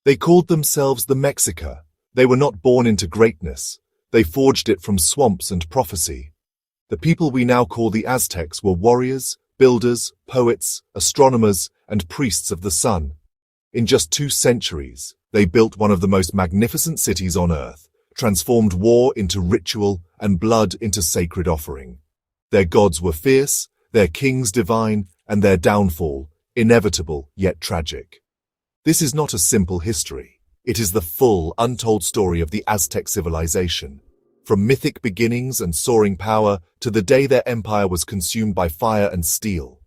They called themselves the Mexica. They were not born into greatness. They forged it from swamps and prophecy. The people we now call the Aztecs were warriors, builders, poets, astronomers, and priests of the sun. In just 2 centuries, they built one of the most magnificent cities on earth, transformed war into ritual and blood into sacred offering. Their gods were fierce, their kings divine, and their downfall inevitable yet tragic. This is not a simple history. It is the full, untold story of the Aztec civilization, from mythic beginnings and soaring power to the day their empire was consumed by fire and steel.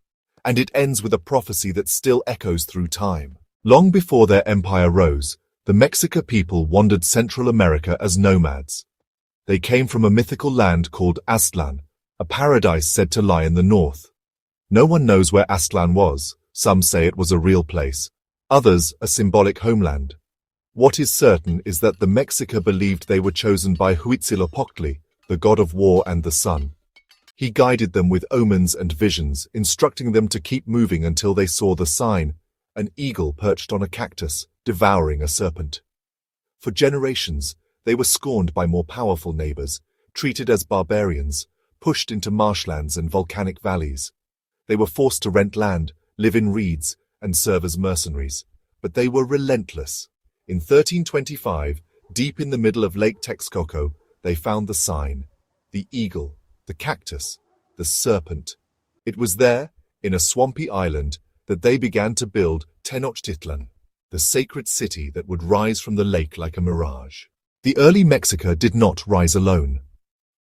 And it ends with a prophecy that still echoes through time. Long before their empire rose, the Mexica people wandered Central America as nomads. They came from a mythical land called Aztlan, a paradise said to lie in the north. No one knows where Aztlan was. Some say it was a real place, others a symbolic homeland. What is certain is that the Mexica believed they were chosen by Huitzilopochtli, the god of war and the sun. He guided them with omens and visions, instructing them to keep moving until they saw the sign, an eagle perched on a cactus, devouring a serpent. For generations, they were scorned by more powerful neighbors, treated as barbarians, pushed into marshlands and volcanic valleys. They were forced to rent land, live in reeds, and serve as mercenaries. But they were relentless. In 1325, deep in the middle of Lake Texcoco, they found the sign, the eagle, the cactus, the serpent. It was there, in a swampy island, that they began to build Tenochtitlan, the sacred city that would rise from the lake like a mirage. The early Mexica did not rise alone.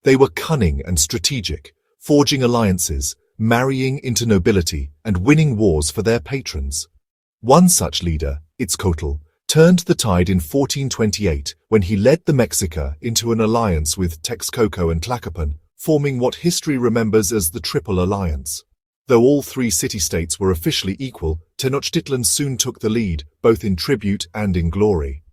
They were cunning and strategic, forging alliances, marrying into nobility, and winning wars for their patrons. One such leader, Itzcoatl, turned the tide in 1428 when he led the Mexica into an alliance with Texcoco and Tlacopan, forming what history remembers as the Triple Alliance. Though all 3 city-states were officially equal, Tenochtitlan soon took the lead, both in tribute and in glory.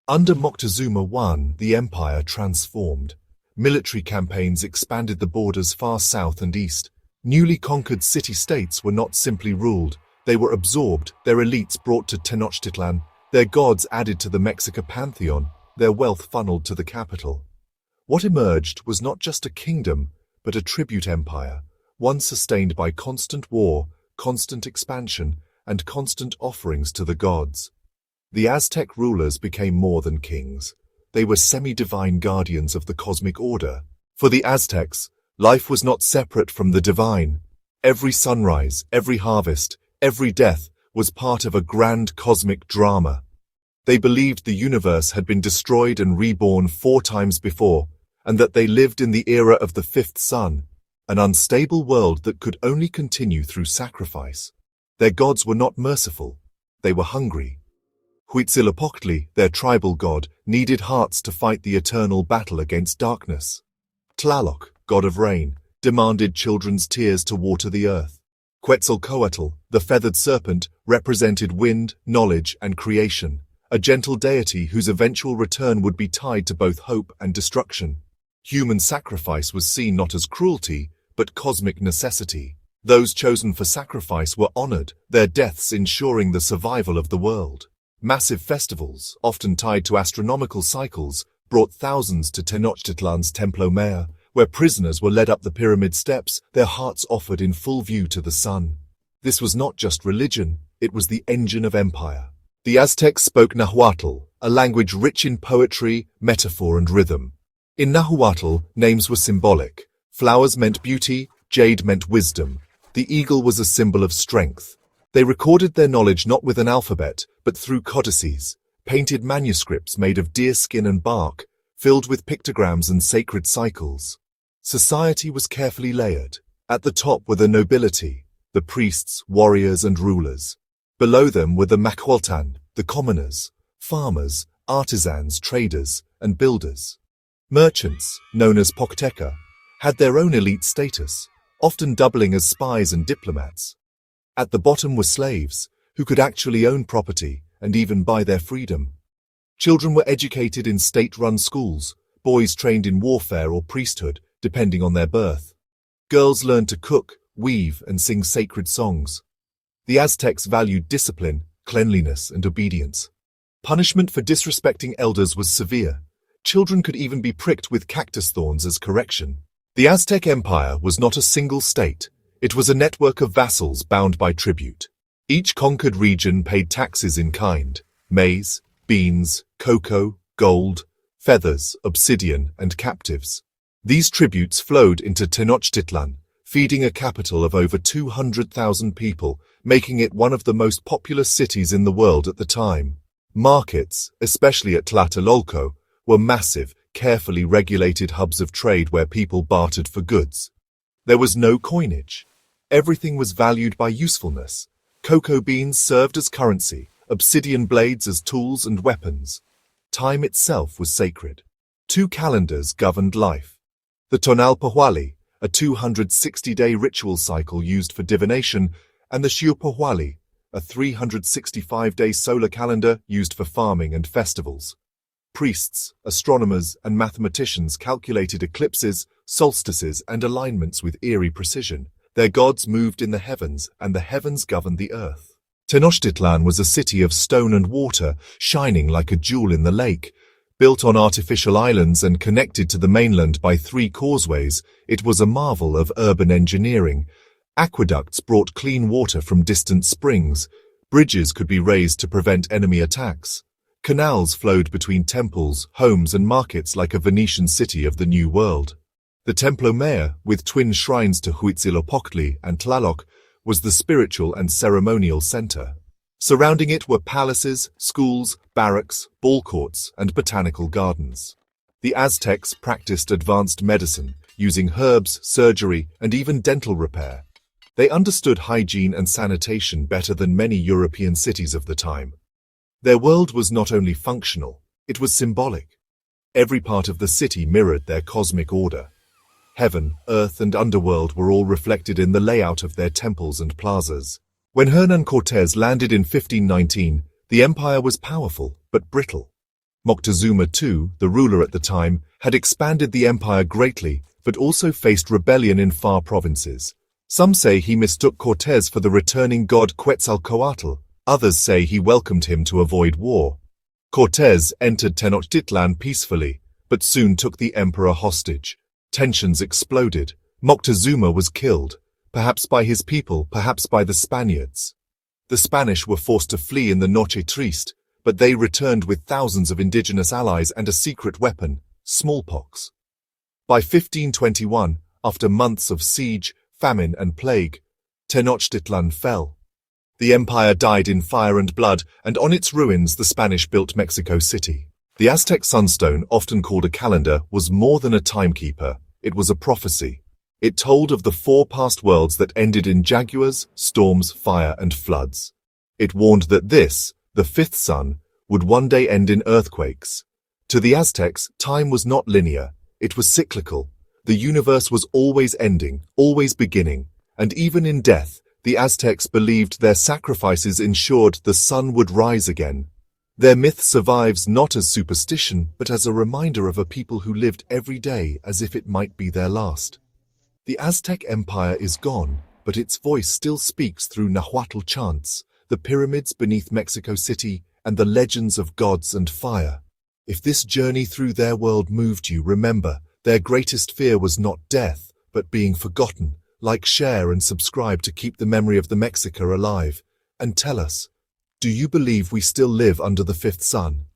Under Moctezuma I, the empire transformed. Military campaigns expanded the borders far south and east. Newly conquered city-states were not simply ruled, they were absorbed, their elites brought to Tenochtitlan, their gods added to the Mexica pantheon, their wealth funneled to the capital. What emerged was not just a kingdom, but a tribute empire, one sustained by constant war, constant expansion, and constant offerings to the gods. The Aztec rulers became more than kings. They were semi-divine guardians of the cosmic order. For the Aztecs, life was not separate from the divine. Every sunrise, every harvest, every death was part of a grand cosmic drama. They believed the universe had been destroyed and reborn 4 times before, and that they lived in the era of the 5th sun, an unstable world that could only continue through sacrifice. Their gods were not merciful, they were hungry. Huitzilopochtli, their tribal god, needed hearts to fight the eternal battle against darkness. Tlaloc, god of rain, demanded children's tears to water the earth. Quetzalcoatl, the feathered serpent, represented wind, knowledge, and creation, a gentle deity whose eventual return would be tied to both hope and destruction. Human sacrifice was seen not as cruelty, but cosmic necessity. Those chosen for sacrifice were honored, their deaths ensuring the survival of the world. Massive festivals, often tied to astronomical cycles, brought thousands to Tenochtitlan's Templo Mayor, where prisoners were led up the pyramid steps, their hearts offered in full view to the sun. This was not just religion, it was the engine of empire. The Aztecs spoke Nahuatl, a language rich in poetry, metaphor, and rhythm. In Nahuatl, names were symbolic. Flowers meant beauty, jade meant wisdom. The eagle was a symbol of strength. They recorded their knowledge not with an alphabet, but through codices, painted manuscripts made of deerskin and bark, filled with pictograms and sacred cycles. Society was carefully layered. At the top were the nobility, the priests, warriors, and rulers. Below them were the Macualtan, the commoners, farmers, artisans, traders, and builders. Merchants, known as Pochteca, had their own elite status, often doubling as spies and diplomats. At the bottom were slaves, who could actually own property and even buy their freedom. Children were educated in state-run schools, boys trained in warfare or priesthood, depending on their birth. Girls learned to cook, weave, and sing sacred songs. The Aztecs valued discipline, cleanliness, and obedience. Punishment for disrespecting elders was severe. Children could even be pricked with cactus thorns as correction. The Aztec Empire was not a single state. It was a network of vassals bound by tribute. Each conquered region paid taxes in kind: maize, beans, cocoa, gold, feathers, obsidian, and captives. These tributes flowed into Tenochtitlán, feeding a capital of over 200,000 people, making it one of the most populous cities in the world at the time. Markets, especially at Tlatelolco, were massive, carefully regulated hubs of trade where people bartered for goods. There was no coinage. Everything was valued by usefulness. Cocoa beans served as currency, obsidian blades as tools and weapons. Time itself was sacred. 2 calendars governed life. The Tonal Pahuali, a 260-day ritual cycle used for divination, and the Xiu Pahuali, a 365-day solar calendar used for farming and festivals. Priests, astronomers, and mathematicians calculated eclipses, solstices, and alignments with eerie precision. Their gods moved in the heavens, and the heavens governed the earth. Tenochtitlan was a city of stone and water, shining like a jewel in the lake. Built on artificial islands and connected to the mainland by 3 causeways, it was a marvel of urban engineering. Aqueducts brought clean water from distant springs. Bridges could be raised to prevent enemy attacks. Canals flowed between temples, homes, and markets like a Venetian city of the New World. The Templo Mayor, with twin shrines to Huitzilopochtli and Tlaloc, was the spiritual and ceremonial center. Surrounding it were palaces, schools, barracks, ball courts, and botanical gardens. The Aztecs practiced advanced medicine, using herbs, surgery, and even dental repair. They understood hygiene and sanitation better than many European cities of the time. Their world was not only functional, it was symbolic. Every part of the city mirrored their cosmic order. Heaven, earth, and underworld were all reflected in the layout of their temples and plazas. When Hernán Cortés landed in 1519, the empire was powerful but brittle. Moctezuma II, the ruler at the time, had expanded the empire greatly but also faced rebellion in far provinces. Some say he mistook Cortés for the returning god Quetzalcoatl. Others say he welcomed him to avoid war. Cortés entered Tenochtitlan peacefully, but soon took the emperor hostage. Tensions exploded. Moctezuma was killed, perhaps by his people, perhaps by the Spaniards. The Spanish were forced to flee in the Noche Triste, but they returned with thousands of indigenous allies and a secret weapon, smallpox. By 1521, after months of siege, famine, and plague, Tenochtitlan fell. The empire died in fire and blood, and on its ruins the Spanish built Mexico City. The Aztec sunstone, often called a calendar, was more than a timekeeper. It was a prophecy. It told of the 4 past worlds that ended in jaguars, storms, fire, and floods. It warned that this, the 5th sun, would one day end in earthquakes. To the Aztecs, time was not linear. It was cyclical. The universe was always ending, always beginning, and even in death, the Aztecs believed their sacrifices ensured the sun would rise again. Their myth survives not as superstition, but as a reminder of a people who lived every day as if it might be their last. The Aztec Empire is gone, but its voice still speaks through Nahuatl chants, the pyramids beneath Mexico City, and the legends of gods and fire. If this journey through their world moved you, remember, their greatest fear was not death, but being forgotten. Like, share, and subscribe to keep the memory of the Mexica alive. And tell us, do you believe we still live under the 5th sun?